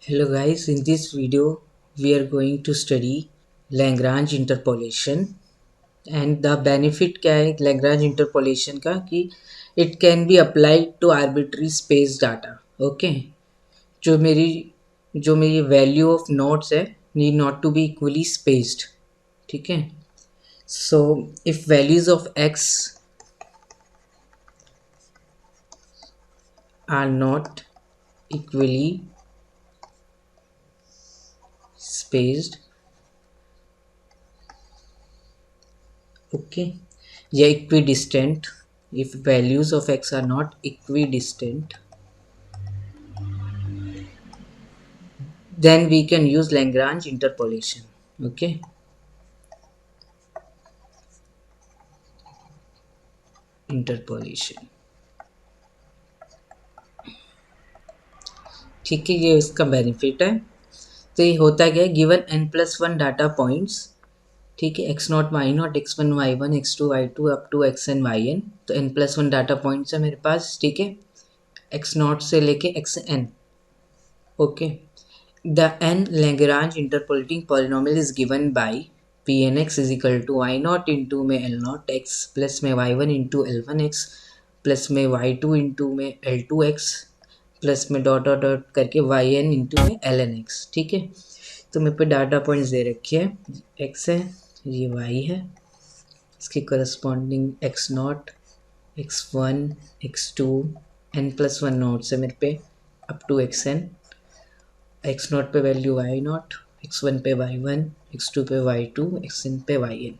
Hello guys, in this video we are going to study Lagrange interpolation and the benefit क्या है Lagrange interpolation का कि it can be applied to arbitrary space data. Okay, जो मेरी value of nodes है need not to be equally spaced. ठीक है, so if values of x are not equally spaced, okay, या equidistant, if values of x are not equidistant, then we can use Lagrange interpolation. Okay, interpolation. ठीक है, ये इसका benefit है. तो ये होता क्या है, गिवन n+1 डाटा पॉइंट्स, ठीक है, x0 y0 x1 y1 x2 y2 up to xn yn. तो n+1 डाटा पॉइंट्स है मेरे पास, ठीक है, x0 से लेके xn. Okay, the n Lagrange interpolating polynomial is given by Pnx is equal to y0 into में L0x प्लस में y1 into L1x plus में y2 इंटू में L2x प्लस में डॉट डॉट डॉट करके yn इंटू में lnx. ठीक है, तो मेरे पे डाटा पॉइंट्स दे रखे हैं, x है, ये y है, इसके corresponding x0 x1 x2 n+1 notes है मेरे पे अप टू xn. x0 पे वैल्यू y0, x1 पे y1, x2 पे y2, xn पे yn.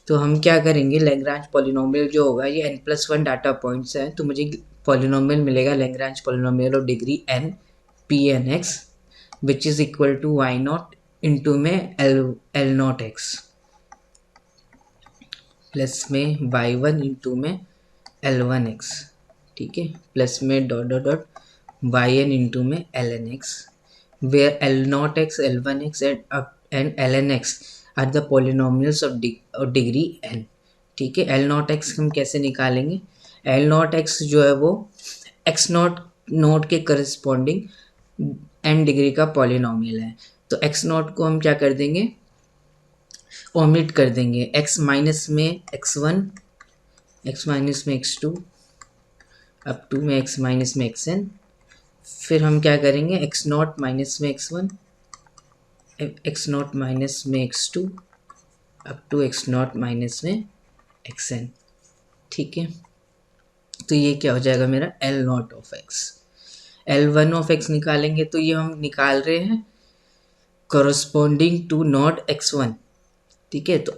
तो हम क्या करेंगे, Lagrange पॉलिनोमियल जो होगा ये n+1 डाटा पॉइंट्स है, तो मुझे पॉलिनोमियल मिलेगा Lagrange polynomial of degree n Pnx which is equal to y0 into में L0x प्लस में y1 इंटू में L1x. ठीक है, प्लस में dot dot dot yn into में lnx where L0x, L1x and lnx are the polynomials of degree n. ठीक है, L0x हम कैसे निकालेंगे, L0x जो है वो x0 नोट के करस्पॉन्डिंग n डिग्री का पॉलिनोमियल है. तो x0 को हम क्या कर देंगे, ओमिट कर देंगे, x माइनस में x1, x माइनस में x2 अप टू में x माइनस में xn. फिर हम क्या करेंगे, x0 माइनस में x1, x0 माइनस में x2 up to x0 minus में xn. ठीक है, तो ये क्या हो जाएगा मेरा L0 of x. L1 of x निकालेंगे तो ये हम निकाल रहे हैं करस्पॉन्डिंग टू नॉट x1. ठीक है, तो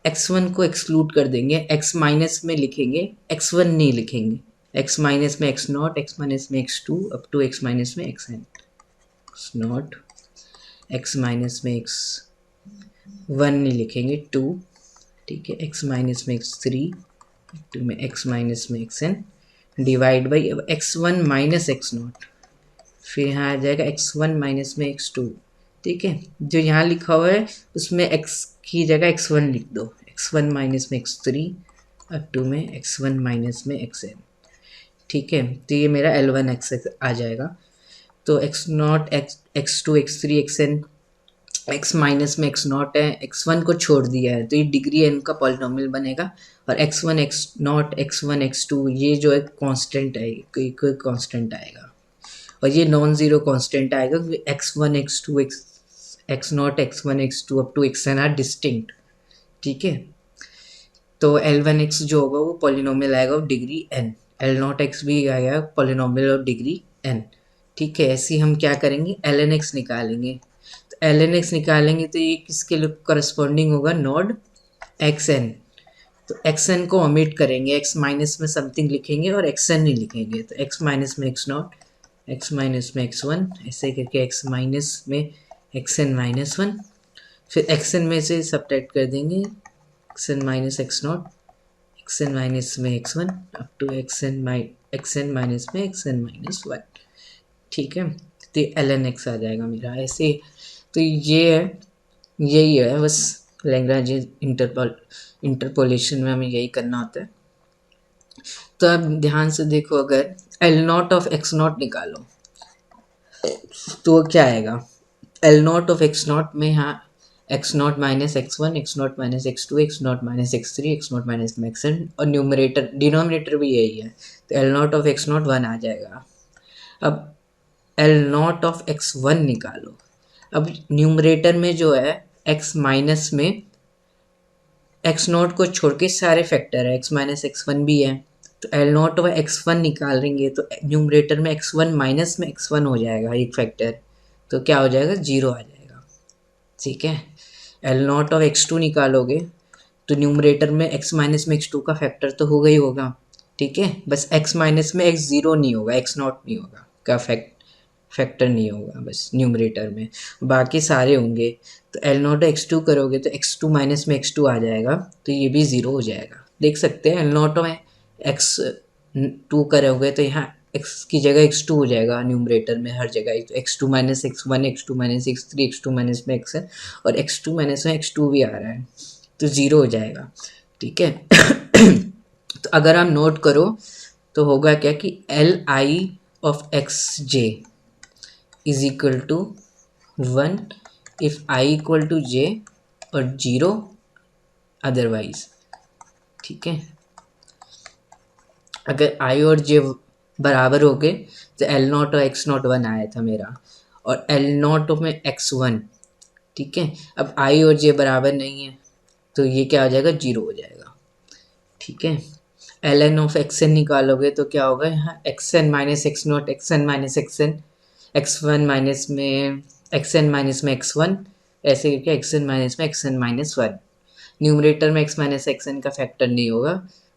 x1 को एक्सक्लूड कर देंगे, x माइनस में लिखेंगे, x1 नहीं लिखेंगे, x माइनस में x0, x माइनस में x2 up to x minus में xn. x0 x माइनस में x1 नहीं लिखेंगे 2. ठीक है, x माइनस में x3 अप टू में x माइनस में xn divide by x1 minus x0. फिर यहाँ आ जाएगा x1 माइनस में x2. ठीक है, जो यहाँ लिखा हुआ है उसमें x की जगह x1 लिख दो, x1 माइनस में x3 अप टू में x1 माइनस में xn. ठीक है, तो ये मेरा L1x आ जाएगा. तो x0 x2 x3 xn, x minus में x0 है, x1 को छोड़ दिया है तो ये डिग्री n का पॉलिनोमियल बनेगा. और x1 x0 x1 x2 ये जो है कांस्टेंट है, कोई कांस्टेंट आएगा, और ये नॉन ज़ीरो कांस्टेंट आएगा क्योंकि x1 x2 x0 x1 x2 up to xn are distinct. ठीक है, तो L1x जो होगा वो पॉलिनोमियल आएगा ऑफ डिग्री n, L0x भी आएगा पॉलिनोमियल ऑफ डिग्री n. ठीक है, ऐसे हम क्या करेंगे, lnx निकालेंगे. तो lnx निकालेंगे तो ये किसके लिए करस्पॉन्डिंग होगा, नोड xn. तो xn को ओमिट करेंगे, x माइनस में समथिंग लिखेंगे और xn नहीं लिखेंगे. तो x माइनस में x0, x माइनस में x1, ऐसे करके x माइनस में xn माइनस 1. फिर xn में से सब्ट्रैक्ट कर देंगे, xn minus x0, xn minus में x1 up to xn minus में xn माइनस 1. ठीक है, तो ये lnx आ जाएगा मेरा ऐसे. तो ये है, यही है बस Lagrange इंटरपोलेशन में हमें यही करना होता है. तो अब ध्यान से देखो, अगर L0 ऑफ x0 निकालो तो क्या आएगा, L not of X naught में यहाँ X naught minus x one, X naught minus X two, X naught minus x three, X naught minus x N, और न्यूमरेटर डिनोमिनेटर भी यही है, तो L not of X naught one आ जाएगा। अब L not of x one निकालो। अब न्यूमरेटर में जो है एक्स माइनस में एक्स नॉट को छोड़ के सारे फैक्टर है, एक्स माइनस एक्स वन भी है, तो L not of x one निकालेंगे तो न्यूमरेटर में एक्स वन माइनस में एक्स वन हो जाएगा एक फैक्टर, तो क्या हो जाएगा, जीरो आ जाएगा। ठीक है, L not of x two निकालोगे तो न्यूमरेटर में एक्स माइनस में एक्स टू का फैक्टर तो होगा ही होगा। ठीक है, बस एक्स माइनस में एक्स ज़ीरो नहीं होगा, एक्स नॉट नहीं होगा का फैक्टर नहीं होगा बस न्यूमरेटर में, बाकी सारे होंगे। तो एल नॉट एक्स टू करोगे तो एक्स टू माइनस में एक्स टू आ जाएगा, तो ये भी ज़ीरो हो जाएगा। देख सकते हैं एल नॉट में एक्स टू करोगे तो यहाँ एक्स की जगह एक्स टू हो जाएगा न्यूमरेटर में हर जगह, तो x two minus x one, x two minus x three, x two minus में एक्स है, और एक्स टू माइनस में एक्स टू भी आ रहा है, तो ज़ीरो हो जाएगा। ठीक है तो अगर आप नोट करो तो होगा क्या कि L I of X J is equal to one if I equal to J और जीरो अदरवाइज। ठीक है, अगर आई और जे बराबर हो गए तो एल नॉट और एक्स नॉट वन आया था मेरा, और एल नॉट में एक्स वन। ठीक है, अब आई और जे बराबर नहीं है तो ये क्या हो जाएगा, जीरो हो जाएगा। ठीक है, L n of x n निकालोगे तो क्या होगा, यहाँ x n minus x nought, x n minus x n, x one minus में एक्स एन माइनस में एक्स वन, ऐसे करके एक्स एन माइनस में x n minus one. Numerator में एक्स माइनस एक्स एन का फैक्टर नहीं होगा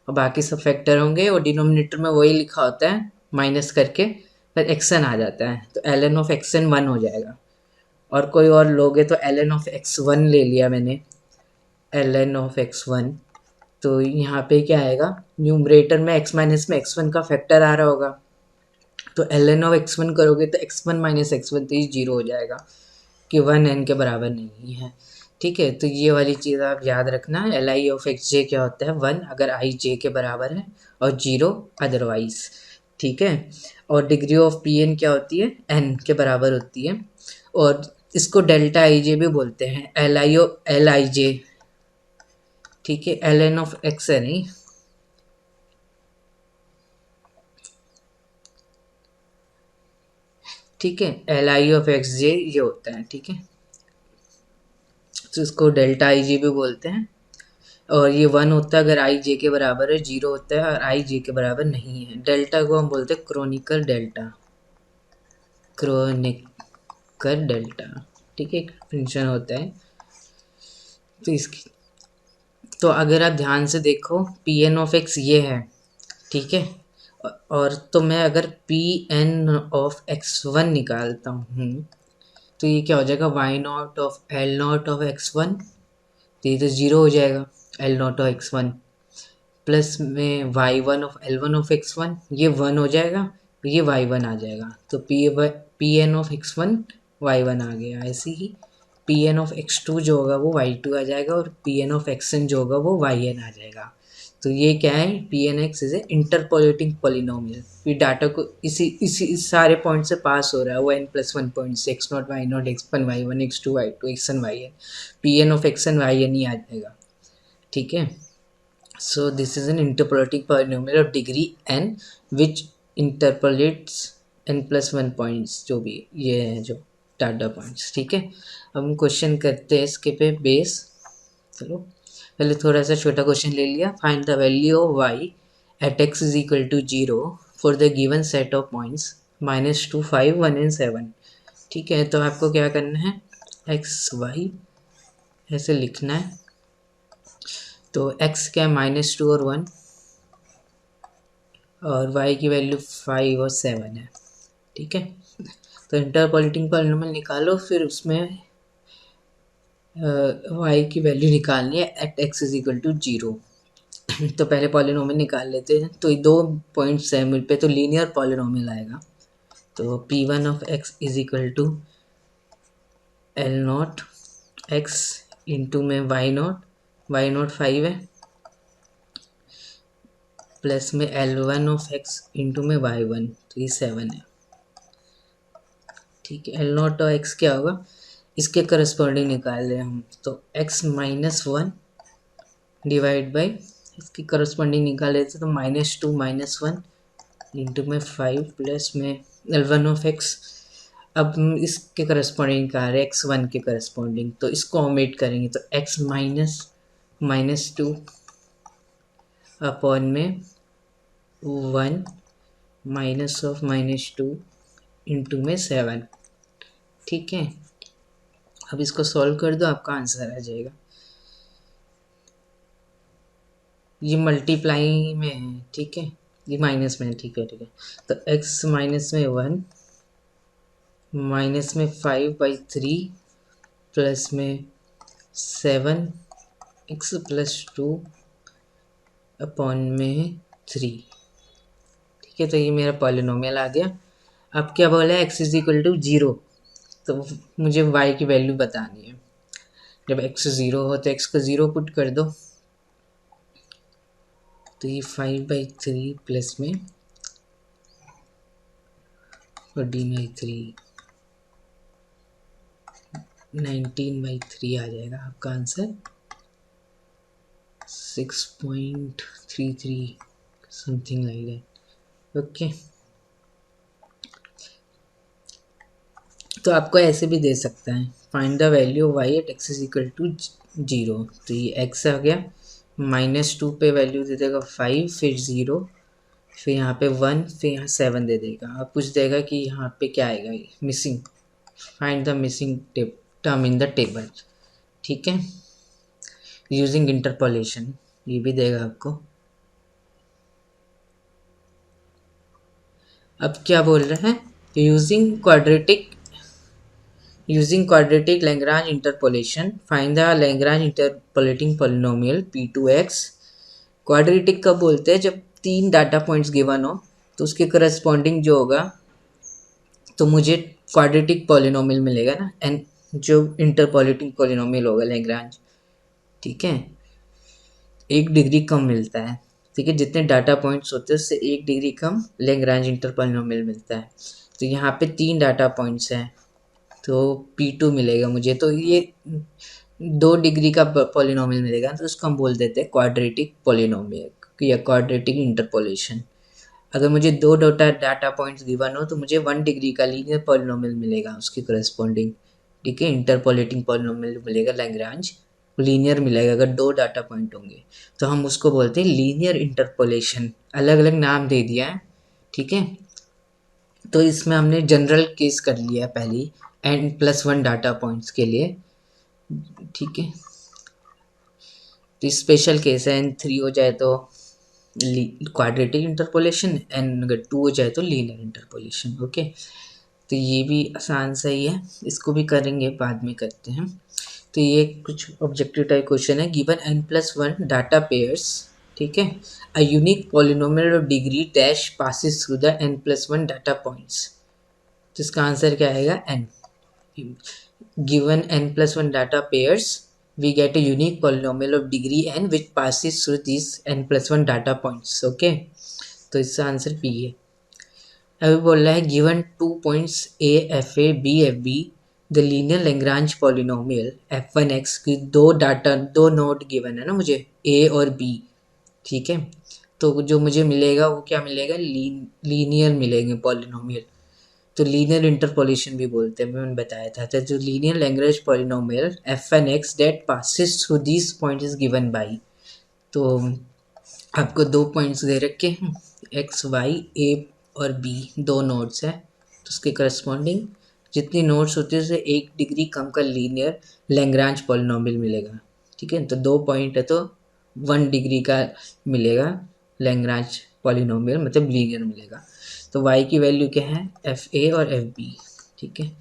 और बाकी सब फैक्टर होंगे, और डिनोमिनेटर में वही लिखा होता है माइनस करके, फिर एक्स एन आ जाता है, तो L n of x n one हो जाएगा। और कोई और लोगे तो L n of x one ले लिया मैंने, L n of x one, तो यहाँ पे क्या आएगा, न्यूमरेटर में एक्स माइनस में एक्स वन का फैक्टर आ रहा होगा, तो L n of x one करोगे तो x one minus x one तो ये जीरो हो जाएगा कि वन एन के बराबर नहीं है। ठीक है, तो ये वाली चीज़ आप याद रखना, एल आई ऑफ एक्स जे क्या होता है, वन अगर आई जे के बराबर है और जीरो अदरवाइज। ठीक है, और डिग्री ऑफ पी एन क्या होती है, एन के बराबर होती है, और इसको डेल्टा आई जे भी बोलते हैं, एल आई जे। ठीक है, एल एन ऑफ एक्स है नहीं, ठीक है, एल आई ऑफ एक्स जे ये होता है। ठीक है, तो इसको डेल्टा आई जे भी बोलते हैं, और ये वन होता है अगर आई जे के बराबर है, जीरो होता है और आई जे के बराबर नहीं है। डेल्टा को हम बोलते हैं क्रोनिकल डेल्टा, क्रोनिकल डेल्टा। ठीक है, एक फंक्शन होता है, तो इसकी, तो अगर आप ध्यान से देखो पी एन ऑफ एक्स ये है। ठीक है, और तो मैं अगर P N of x one निकालता हूँ तो ये क्या हो जाएगा, Y naught of L not of x one, तो ये तो ज़ीरो हो जाएगा, L not of x one, plus में Y one of L one of x one, ये वन हो जाएगा, ये वाई वन आ जाएगा, तो P N of x one Y one आ गया। ऐसे ही P N of x to जो होगा वो वाई टू आ जाएगा, और P N of x n जो होगा वो वाई एन आ जाएगा। तो ये क्या है, P n x is a interpolating polynomial, फिर डाटा को इस सारे पॉइंट से पास हो रहा है, वो एन प्लस वन पॉइंट से, X naught Y naught X one Y one x two Y two X N Y N, P N of x N Y N ही आ जाएगा। ठीक है, so this is an interpolating polynomial of degree n which interpolates n plus one points, जो भी ये है जो डाटा पॉइंट्स। ठीक है, अब हम क्वेश्चन करते हैं इसके पे बेस। चलो पहले थोड़ा सा छोटा क्वेश्चन ले लिया, find the value of y at x is equal to zero for the given set of points minus two five one and seven. ठीक है, तो आपको क्या करना है, एक्स वाई ऐसे लिखना है, तो x क्या है, माइनस टू और वन, और y की वैल्यू फाइव और सेवन है। ठीक है, तो इंटरपोलेटिंग पॉलिनोमियल निकालो, फिर उसमें y की वैल्यू निकालनी है at x is equal to zero. तो पहले पॉलिनोमियल निकाल लेते हैं, तो ये दो पॉइंट्स हैं मिड पे, तो लीनियर पॉलिनोमियल आएगा, तो P one of x is equal to L nought x into में वाई नॉट फाइव है, प्लस में L one of x into में वाई वन, तो ये सेवन है। ठीक है, एल नॉट और एक्स क्या होगा, इसके करस्पॉन्डिंग निकाल रहे हैं हम, तो x minus one divide by इसकी करस्पॉन्डिंग निकाल रहे थे, तो minus two minus one into में फाइव प्लस में एल वन ऑफ एक्स। अब हम इसके करस्पॉन्डिंग निकाल रहे हैं एक्स वन के करस्पॉन्डिंग, तो इसको ओमिट करेंगे, तो x minus minus two upon में one minus of minus two into में सेवन। ठीक है, अब इसको सॉल्व कर दो, आपका आंसर आ जाएगा। ये मल्टीप्लाई में है, ठीक है, ये माइनस में है, ठीक है ठीक है। तो x माइनस में वन माइनस में फाइव बाई थ्री प्लस में seven x plus two upon में थ्री। ठीक है, तो ये मेरा पॉलिनोमियल आ गया। अब क्या बोला है, x is equal to zero, तो मुझे y की वैल्यू बतानी है। जब x ज़ीरो हो तो x को ज़ीरो पुट कर दो, तो ये फाइव बाई थ्री प्लस में और डी बाई थ्री 19/3 आ जाएगा आपका answer 6.33 something like that. Okay, तो आपको ऐसे भी दे सकता है, find the value y at x is equal to zero. तो ये एक्स आ गया, माइनस टू पे वैल्यू दे देगा फाइव, फिर ज़ीरो, फिर यहाँ पे वन, फिर यहाँ सेवन दे देगा। अब पूछ देगा कि यहाँ पे क्या आएगा, missing, find the missing term in the table. ठीक है, यूजिंग इंटरपोलेशन, ये भी देगा आपको। अब क्या बोल रहे हैं, using quadratic Lagrange interpolation find the Lagrange interpolating polynomial p2x। Quadratic कब बोलते हैं, जब तीन डाटा पॉइंट्स गिवन हो तो उसके करस्पॉन्डिंग जो होगा, तो मुझे क्वाड्रेटिक पॉलिनोमियल मिलेगा ना, एंड जो इंटरपोलेटिंग पॉलिनोमियल होगा लैग्रांज। ठीक है, एक डिग्री कम मिलता है। ठीक है, जितने डाटा पॉइंट्स होते हैं उससे एक डिग्री कम लैग्रांज इंटरपोलिनोमियल मिलता है। तो यहाँ पे तीन डाटा पॉइंट्स हैं, तो P2 मिलेगा मुझे। तो ये दो डिग्री का पॉलिनोमियल मिलेगा, तो उसको हम बोल देते हैं क्वाड्रेटिक पॉलिनोमियल या क्वाड्रेटिक इंटरपोलेशन। अगर मुझे दो डाटा पॉइंट्स गिवन हो तो मुझे वन डिग्री का लीनियर पॉलिनोमियल मिलेगा उसके करस्पॉन्डिंग। ठीक है, इंटरपोलेटिंग पॉलिनोमियल मिलेगा लैग्रांज, लीनियर मिलेगा अगर दो डाटा पॉइंट होंगे, तो हम उसको बोलते हैं लीनियर इंटरपोलेशन। अलग अलग नाम दे दिया है। ठीक है, तो इसमें हमने जनरल केस कर लिया पहले n+1 डाटा पॉइंट्स के लिए। ठीक है, तो स्पेशल केस है, n3 हो जाए तो क्वाड्रेटिक इंटरपोलेशन, एन अगर टू हो जाए तो लीनियर इंटरपोलेशन। ओके, तो ये भी आसान सही है, इसको भी करेंगे, बाद में करते हैं। तो ये कुछ ऑब्जेक्टिव टाइप क्वेश्चन है, गिवन n+1 डाटा पेयर्स। ठीक है, a unique polynomial of degree dash passes through the n+1 data points. तो इसका आंसर क्या आएगा, n। given n+1 data pairs, we get a unique polynomial of degree n which passes through these n+1 data points. Okay, तो इसका answer p है। अभी बोल रहा है given two points a f a b f b the linear Lagrange polynomial f1x की दो node given है ना मुझे, a और b। ठीक है, तो जो मुझे मिलेगा वो क्या मिलेगा, लीनियर मिलेंगे पॉलिनोमियल। तो लीनियर इंटरपोलेशन भी बोलते हैं, मैंने बताया था। तो जो linear Lagrange polynomial f(n)x that passes through this point is given by. तो आपको दो पॉइंट्स दे रखे हैं, x y a और b, दो नोड्स हैं, तो उसके करस्पॉन्डिंग जितनी नोड्स होती है उससे एक डिग्री कम का लीनियर लैग्रेंज पॉलिनोमियल मिलेगा। ठीक है, तो दो पॉइंट है तो वन डिग्री का मिलेगा लैग्रेंज पॉलिनोमियल, मतलब लीनियर मिलेगा। तो y की वैल्यू क्या है, एफ ए और एफ बी। ठीक है,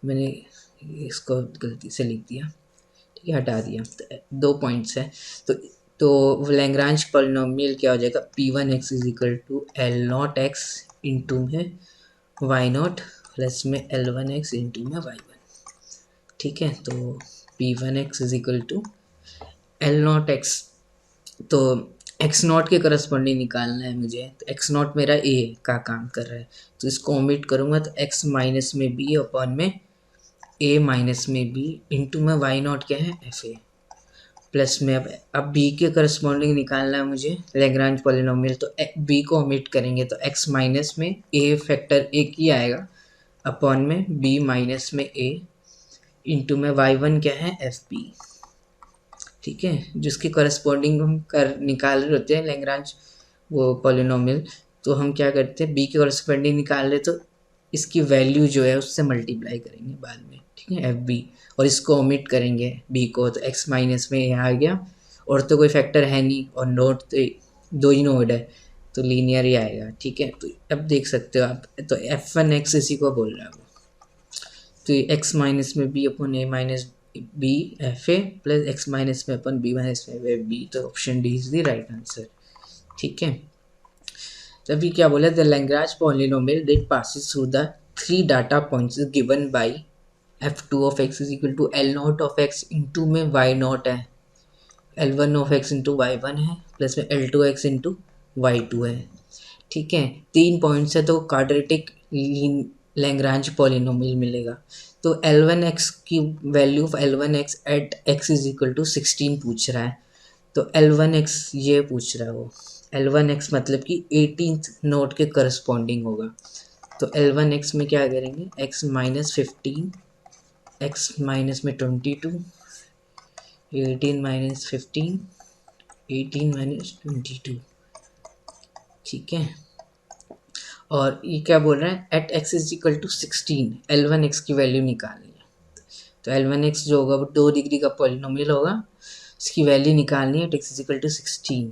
मैंने इसको गलती से लिख दिया, ठीक है, हटा दिया। तो दो पॉइंट्स हैं, तो लैग्रांज पॉलिनोमियल क्या हो जाएगा, p1x is equal to L0x into में y0 प्लस में L1x इंटू में y1। ठीक है, तो p1x is equal to L0x, तो एक्स नॉट के करस्पॉन्डिंग निकालना है मुझे, तो एक्स नॉट मेरा ए का काम कर रहा है, तो इसको ओमिट करूँगा तो एक्स माइनस में बी अपॉन में ए माइनस में बी इंटू में वाई नॉट क्या है एफ ए, प्लस में अब बी के करस्पॉन्डिंग निकालना है मुझे लैग्रांज पॉलिनोमियल, तो बी को ओमिट करेंगे तो एक्स माइनस में ए फैक्टर एक ही आएगा अपॉन में बी माइनस में ए इंटू में वाई वन क्या है एफ बी, ठीक है, जिसके करस्पॉन्डिंग हम कर निकाल रहे होते हैं लैग्रांज वो पॉलिनोमियल, तो हम क्या करते हैं बी के करस्पॉन्डिंग निकाल रहे तो इसकी वैल्यू जो है उससे मल्टीप्लाई करेंगे बाद में, ठीक है एफ बी, और इसको ओमिट करेंगे बी को, तो एक्स माइनस में ये आ गया, और तो कोई फैक्टर है नहीं और नोड तो दो ही नोड है तो लीनियर ही आएगा, ठीक है। तो अब देख सकते हो आप, तो एफ वन एक्स इसी को बोल रहा है वो, तो एक्स माइनस में b upon a minus b f a plus x minus में अपन बी माइनस में एफ बी, तो option D is the right answer, ठीक है। तो अभी क्या बोला, the Lagrange polynomial that passes through the three data points given by f two of x is equal to L not of x into में y nought है, L one of x into Y one है plus में L two x into y two है, ठीक है। तीन points है तो क्वाड्रेटिक लैग्रांज पॉलिनोमियल मिलेगा, तो L1x की value L1x at x is equal to 16 पूछ रहा है, तो L1x ये पूछ रहा है वो, L1x मतलब कि 18th नोट के करस्पॉन्डिंग होगा, तो L1x में क्या करेंगे x माइनस 15 x माइनस में 22 18 माइनस 15 18 माइनस 22, ठीक है। और ये क्या बोल रहा है at x is equal to 16 L1x की वैल्यू निकालनी है, तो L1x जो होगा वो 2 डिग्री का पॉलिनोमियल होगा, इसकी वैल्यू निकालनी है at x is equal to 16,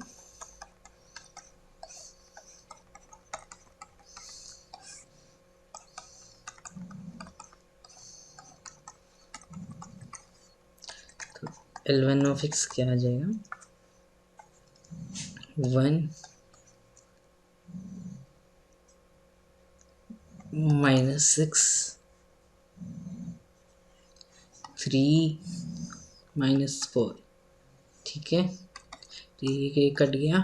तो L1 ऑफ x क्या आ जाएगा 1 माइनस 6 3 माइनस 4, ठीक है, तो ये कट गया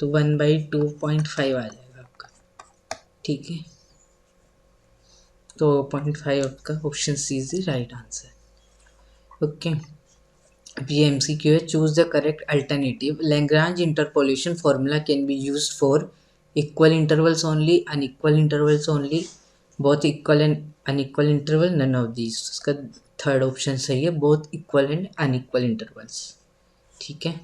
तो 1/2.5 आ जाएगा आपका, ठीक है, तो 0.5 आपका option C is the right answer, okay. अब ये MCQ है, choose the correct alternative, Lagrange interpolation formula can be used for equal intervals only, unequal intervals only, both equal and unequal interval, none of these, इसका third option सही है, both equal and unequal intervals, ठीक है।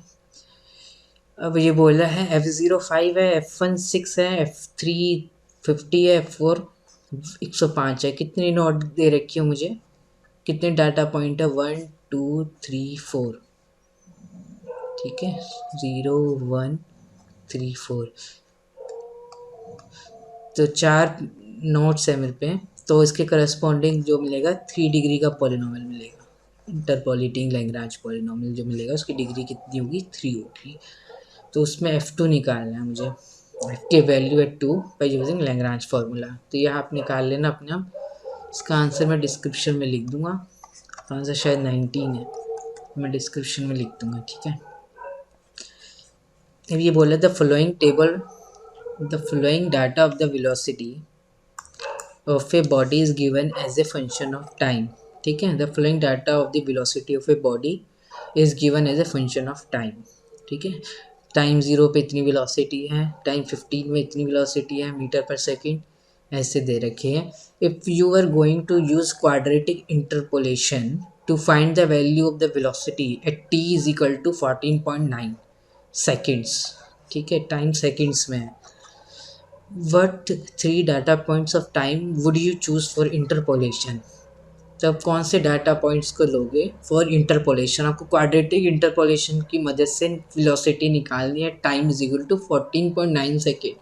अब ये बोला है F0 5 है, F1 6 है, F3 50 है, F4 105 है, कितनी नोट दे रखी है मुझे, कितने डाटा पॉइंट है 1 2 3 4, ठीक है 0 1 3 4, तो 4 नोट्स है मेरे पे, तो इसके करस्पॉन्डिंग जो मिलेगा 3 डिग्री का पॉलिनोमियल मिलेगा, इंटरपोलेटिंग लैग्रांज पॉलिनोमियल जो मिलेगा उसकी डिग्री कितनी होगी 3 होगी, तो उसमें F2 निकालना है मुझे, F की वैल्यू है 2 बाई यूजिंग लैग्रांज फार्मूला, तो यह आप निकाल लेना अपने आप, इसका आंसर मैं डिस्क्रिप्शन में लिख दूंगा, आंसर शायद 19 है, मैं डिस्क्रिप्शन में लिख दूंगा, ठीक है। अब ये बोला the following table, the following data of the velocity of a body is given as a function of time, ठीक है, the following data of the velocity of a body is given as a function of time, ठीक है, time 0 पे इतनी velocity है, time 15 में इतनी velocity है मीटर पर सेकेंड, ऐसे दे रखे हैं। If you are going to use quadratic interpolation to find the value of the velocity at t is equal to 14.9 seconds, ठीक है, टाइम सेकेंड्स में है, what 3 data points of time would you choose for interpolation, तब कौन से data points को लोगे for interpolation, आपको क्वाड्रेटिक इंटरपोलेशन की मदद से वेलोसिटी निकालनी है, time is equal to 14.9 second,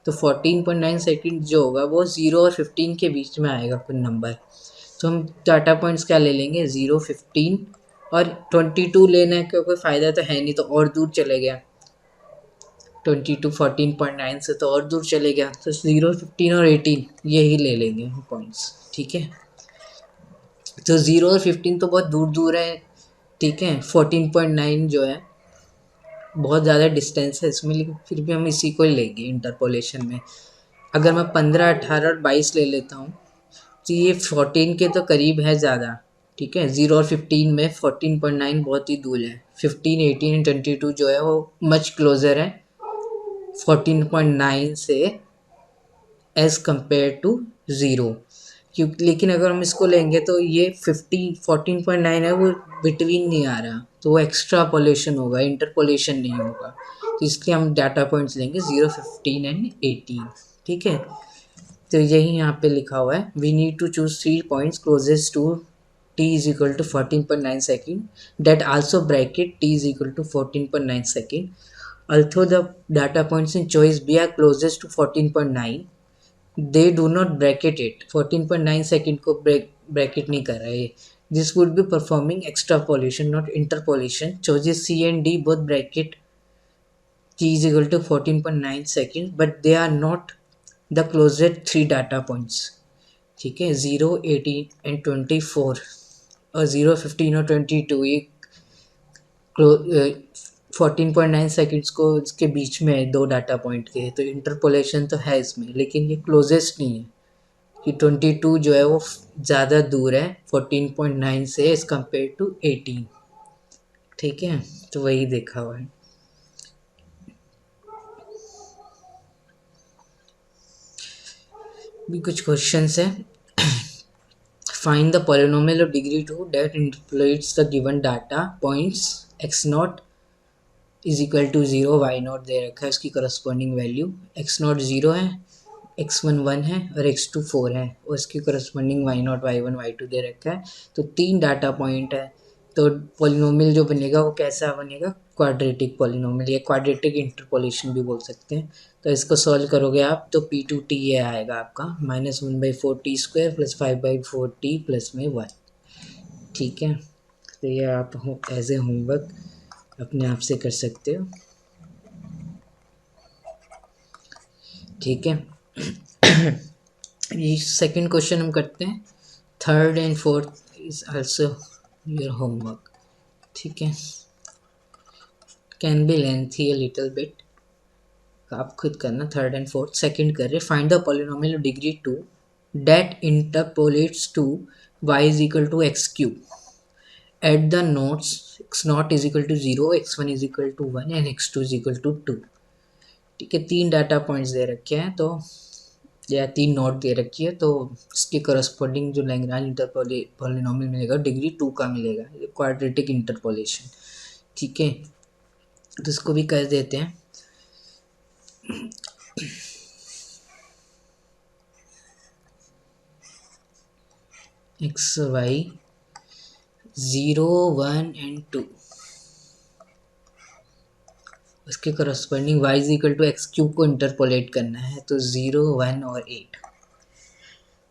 तो 14.9 सेकेंड जो होगा वो 0 और 15 के बीच में आएगा कोई नंबर, तो हम डाटा पॉइंट्स क्या ले लेंगे 0 15 और 22 लेने का कोई फ़ायदा तो है नहीं, तो और दूर चले गया 22 14.9 से तो और दूर चले गया, तो 0 15 और 18 यही ले लेंगे पॉइंट्स, ठीक है, तो 0 और 15 तो बहुत दूर दूर है, ठीक है। 14.9 जो है बहुत ज़्यादा डिस्टेंस है इसमें, लेकिन फिर भी हम इसी को ही लेंगे इंटरपोलेशन में। अगर मैं 15, 18 और 22 ले लेता हूँ तो ये 14 के तो करीब है ज़्यादा। ठीक है, 0 और 15 में 14.9 बहुत ही दूर है। 15, 18 एंड 22 जो है वो मच क्लोज़र है 14.9 से एज़ कम्पेयर टू ज़ीरो। क्योंकि लेकिन अगर हम इसको लेंगे तो ये 14.9 है, वो बिटवीन नहीं आ रहा, तो वो एक्स्ट्रा पोलेशन होगा, इंटरपोलेशन नहीं होगा। तो इसलिए हम डाटा पॉइंट्स लेंगे 0, 15 एंड 18। ठीक है, तो यही यहाँ पे लिखा हुआ है, we need to choose 3 points closest to t is equal to 14.9 second that also bracket t is equal to 14.9 second. Although the data points in choice B are closest to 14.9, they do not bracket it. 14.9 second को bracket नहीं कर रहा है। This would be performing extrapolation not interpolation. Choices C and D both bracket t is equal to 14.9 seconds, but they are not the closest 3 data points. ठीक है, 0, 18 and 24 और 0, 15 और 22 ये 14.9 सेकेंड्स को इसके बीच में है, दो डाटा पॉइंट के, तो इंटरपोलेशन तो है इसमें, लेकिन ये क्लोजेस्ट नहीं है कि 22 जो है वो ज़्यादा दूर है 14.9 से एज कम्पेयर टू 18। ठीक है, तो वही देखा हुआ है। भी कुछ क्वेश्चंस है। Find the polynomial of degree 2 that interpolates the given data points x naught is equal to 0, y naught दे रखा है, उसकी करस्पॉन्डिंग वैल्यू x naught 0 है, x1 1 है और x2 4 है, और इसकी corresponding y naught y1 y2 दे रखा है। तो 3 डाटा पॉइंट है, तो पॉलिनोमियल जो बनेगा वो कैसा बनेगा, क्वाड्रेटिक पॉलिनोमियल या क्वाड्रेटिक इंटरपोलेशन भी बोल सकते हैं। तो इसको सॉल्व करोगे आप तो P2T ये आएगा आपका -1/4t² प्लस 5/4t प्लस में 1। ठीक है, तो ये आप एज ए होमवर्क अपने आप से कर सकते हो। ठीक है, ये सेकंड क्वेश्चन हम करते हैं। Third and fourth is also your homework. ठीक है, can be lengthy a little bit, आप खुद करना। थर्ड एंड फोर्थ, सेकंड कर रहे, find the polynomial of degree 2 that interpolates to y is equal to x cube at the notes x naught is equal to 0, x1 is equal to 1 and x2 is equal to 2। ठीक है, 3 data points दे रखे हैं, तो या 3 note दे रखी है, तो इसके करस्पॉन्डिंग जो लैग्रांज इंटरपोलिनोमियल मिलेगा डिग्री 2 का मिलेगा, क्वाड्रेटिक इंटरपोलेशन। ठीक है, तो इसको भी कर देते हैं। एक्स वाई 0, 1 एंड 2, उसके corresponding y is equal to x cube को इंटरपोलेट करना है, तो 0, 1 और 8।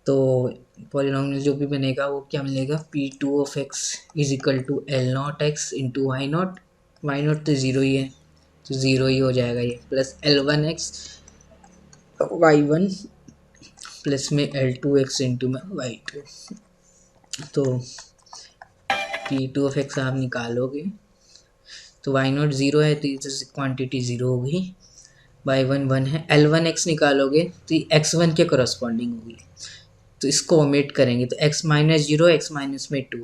तो पॉलिनोमियल जो भी बनेगा वो क्या मिलेगा, P2 of x is equal to L nought x into y nought, Y nought तो ज़ीरो ही है तो ज़ीरो ही हो जाएगा ये, प्लस L1x y1 प्लस में L2x इंटू में y2। तो P2 ऑफ x आप निकालोगे तो वाई नॉट ज़ीरो है तो ये क्वान्टिटी ज़ीरो होगी, y1 1 है, L1x निकालोगे तो x1 के करस्पॉन्डिंग होगी, तो इसको ओमिट करेंगे तो x माइनस 0, x माइनस में 2,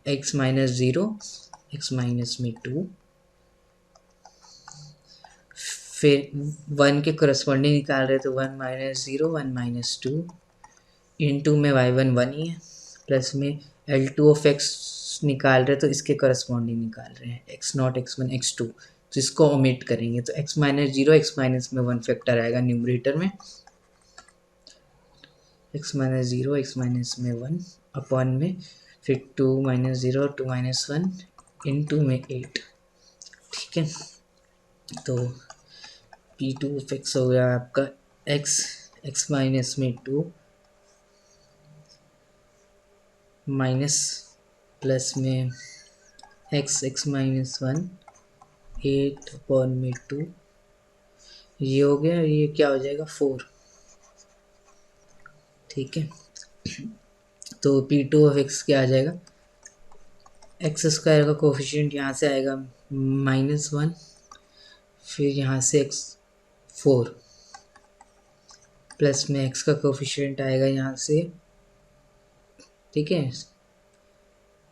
x माइनस 0, x माइनस में 2, फिर 1 के करस्पॉन्डिंग निकाल रहे तो 1 माइनस 0, 1 माइनस 2 इंटू में y1 1 ही है, प्लस में L2 ऑफ x निकाल रहे तो इसके करस्पॉन्डिंग निकाल रहे हैं x नॉट, x1, x2, तो इसको ओमिट करेंगे तो x माइनस 0, x माइनस में 1 फैक्टर आएगा न्यूमरेटर में, x माइनस 0, x माइनस में 1 अपॉन में फिर 2 माइनस 0, 2 माइनस 1 इंटू में 8। ठीक है, तो P2 ऑफ x हो गया आपका x, x माइनस में 2 माइनस प्लस में x, x माइनस 1 8 अपॉन में 2, ये हो गया, ये क्या हो जाएगा 4। ठीक है, तो P2 ऑफ x क्या आ जाएगा एक्स स्क्वायर का कोफिशिएंट यहाँ से आएगा -1, फिर यहाँ से x4 प्लस में x का कोफिशिएंट आएगा यहाँ से, ठीक है,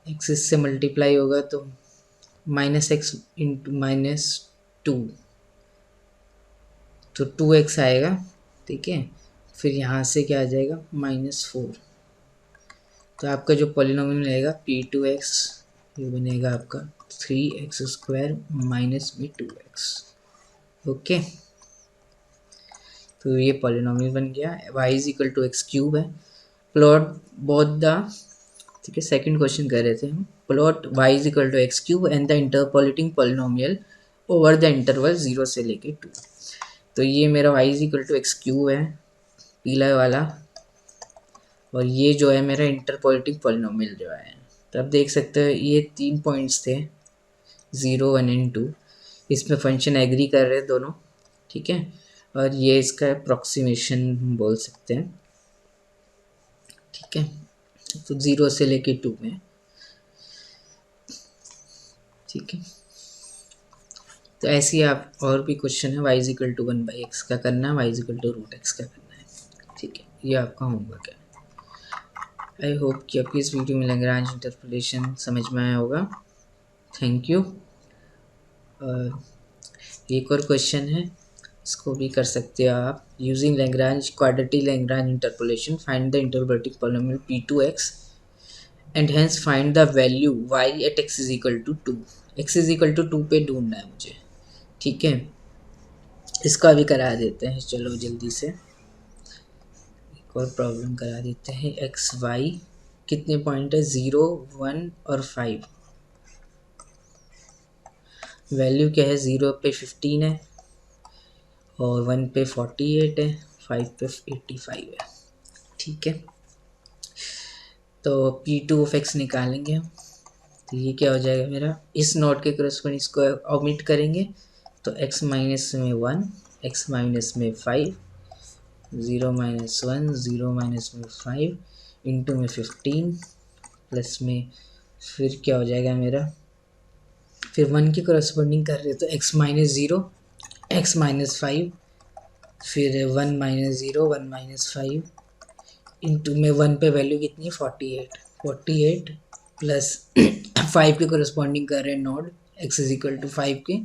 x इससे मल्टीप्लाई होगा तो -x इंटू -2 तो 2x आएगा, ठीक है, फिर यहाँ से क्या आ जाएगा -4। तो आपका जो पॉलिनोमियल रहेगा p2x ये बनेगा आपका 3x² माइनस में 2x। ओके, तो ये पॉलिनोमियल बन गया। y is equal to x³ है। प्लॉट बोथ द, ठीक है, सेकंड क्वेश्चन कर रहे थे हम, plot y is equal to x³ and the interpolating polynomial over the interval 0 से लेके 2। तो ये मेरा y is equal to x³ है, पीला वाला, और ये जो है मेरा इंटरपोलेटिंग पॉलिनोमियल जो है। तो आप देख सकते हो ये 3 पॉइंट्स थे 0, 1 एंड 2, इसमें फंक्शन एग्री कर रहे हैं दोनों, ठीक है, और ये इसका अप्रॉक्सीमेशन बोल सकते हैं, ठीक है, तो 0 से लेके 2 में, ठीक है। तो ऐसे ही आप और भी क्वेश्चन है, y is equal to 1/x का करना है, y is equal to √x का करना है, ठीक है, ये आपका होमवर्क है। आई होप कि आपकी इस वीडियो में लैग्रांज इंटरपोलेशन समझ में आया होगा। Thank you. एक और क्वेश्चन है, इसको भी कर सकते हो आप। Using Lagrange quadratic Lagrange interpolation find the interpolating polynomial p2x and hence find the value y at x is equal to 2। x is equal to 2 पे ढूंढना है मुझे, ठीक है। इसका भी करा देते हैं, चलो जल्दी से एक और प्रॉब्लम करा देते हैं। एक्स वाई कितने पॉइंट है, 0, 1 और 5। वैल्यू क्या है, 0 पे 15 है और 1 पे 48 है, 5 पे 85 है, ठीक है। तो p2 निकालेंगे हम, तो ये क्या हो जाएगा मेरा, इस नोट के करस्पॉन्डिंग इसको ओमिट करेंगे तो x माइनस में 1, x माइनस में 5, 0 माइनस 1, 0 माइनस में 5 इंटू में 15 प्लस में, फिर क्या हो जाएगा मेरा, फिर 1 की करस्पॉन्डिंग कर रहे तो x माइनस 0, x माइनस 5, फिर 1 माइनस 0, 1 माइनस 5 इंटू में 1 पे वैल्यू कितनी है 48, 48 प्लस 5 के करस्पॉन्डिंग कर रहे हैं node x is equal to 5 के,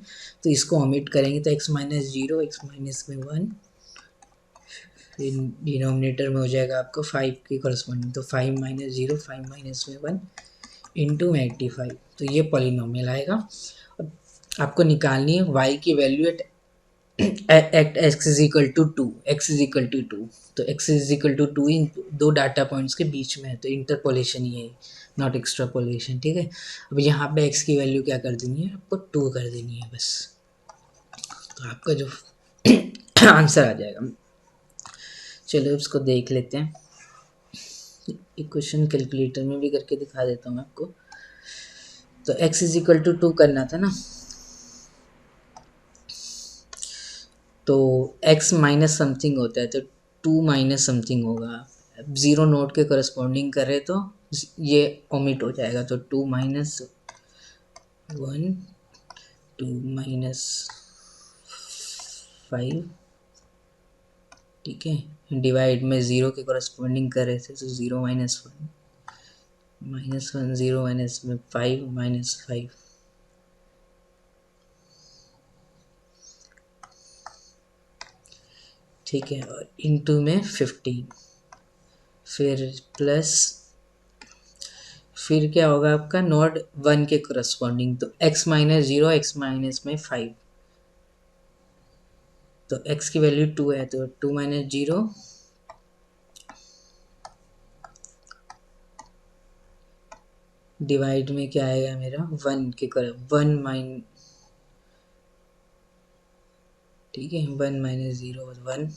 तो इसको ओमिट करेंगे तो x माइनस 0, x माइनस में 1, फिर डिनोमिनेटर में हो जाएगा आपको 5 के करस्पॉन्डिंग, तो 5 माइनस 0, 5 माइनस में 1 इंटू में 85। तो ये पॉलिनोमियल आएगा। अब आपको निकालनी है y की value at x is equal to 2, x is equal to 2, तो x इज इक्वल टू 2 इन दो डाटा पॉइंट्स के बीच में है, तो इंटरपोलेशन ये है, नॉट एक्स्ट्रापोलेशन, ठीक है। अब यहाँ पे x की वैल्यू क्या कर देनी है, आपको 2 कर देनी है बस, तो आपका जो आंसर आ जाएगा। चलो इसको देख लेते हैं, एक क्वेश्चन कैलकुलेटर में भी करके दिखा देता हूँ आपको। तो x इज इक्वल टू 2 करना था ना, तो x माइनस समथिंग होता है, तो 2 माइनस समथिंग होगा। 0 नोट के करस्पॉन्डिंग करे तो ये ओमिट हो जाएगा, तो 2 माइनस 1, 2 माइनस 5, ठीक है, डिवाइड में 0 के करस्पॉन्डिंग कर रहे थे तो 0 माइनस 1, माइनस 1, 0 माइनस में 5, माइनस 5, ठीक है, और इंटू में 15, फिर प्लस, फिर क्या होगा आपका नोड 1 के करस्पॉन्डिंग, तो x माइनस 0, x माइनस में 5, तो x की वैल्यू 2 है, तो 2 माइनस 0, डिवाइड में क्या आएगा मेरा 1 के कर 1 माइन, ठीक है, 1 माइनस 0 1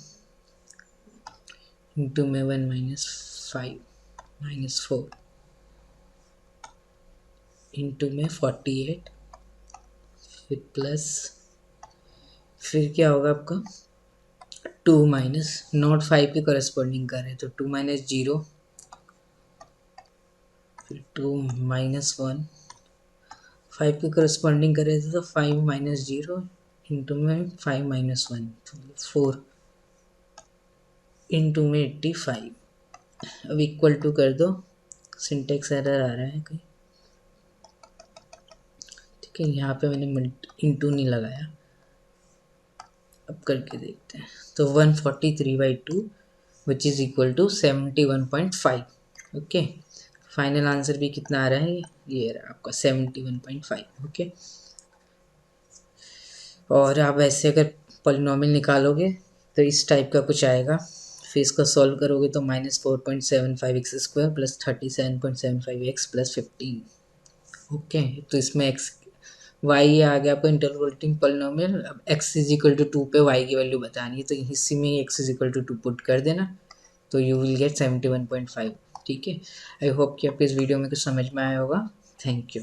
इंटू में 1 माइनस 5 माइनस 4 इंटू में 48, फिर प्लस, फिर क्या होगा आपका 2 माइनस नॉट 5 के करस्पॉन्डिंग कर रहे हैं, तो 2 माइनस 0, फिर 2 माइनस 1 5 के करस्पॉन्डिंग करे तो 5 माइनस 0 इंटू में 5 माइनस 1, 4 इंटू में 85। अब इक्वल टू कर दो, सिंटेक्स एरर आ रहा है कहीं, ठीक है। यहाँ पे मैंने इंटू नहीं लगाया, अब करके देखते हैं। तो 143/2 which is equal to 71.5। Okay, final answer भी कितना आ रहा है, ये रहा आपका 71.5। ओके, और आप ऐसे अगर पॉलिनॉमियल निकालोगे तो इस टाइप का कुछ आएगा। फिर इसको सॉल्व करोगे तो -4.75x² plus 37.75x plus 15। Okay, तो इसमें x y आ गया आपको इंटरवोल्टिंग पॉलिनॉमियल। अब x इज इक्वल टू 2 पे y की वैल्यू बतानी है, तो इसी में ही x is equal to 2 put कर देना, तो यू विल गेट 71.5। ठीक है, आई होप कि आपको इस वीडियो में कुछ समझ में आया होगा। Thank you.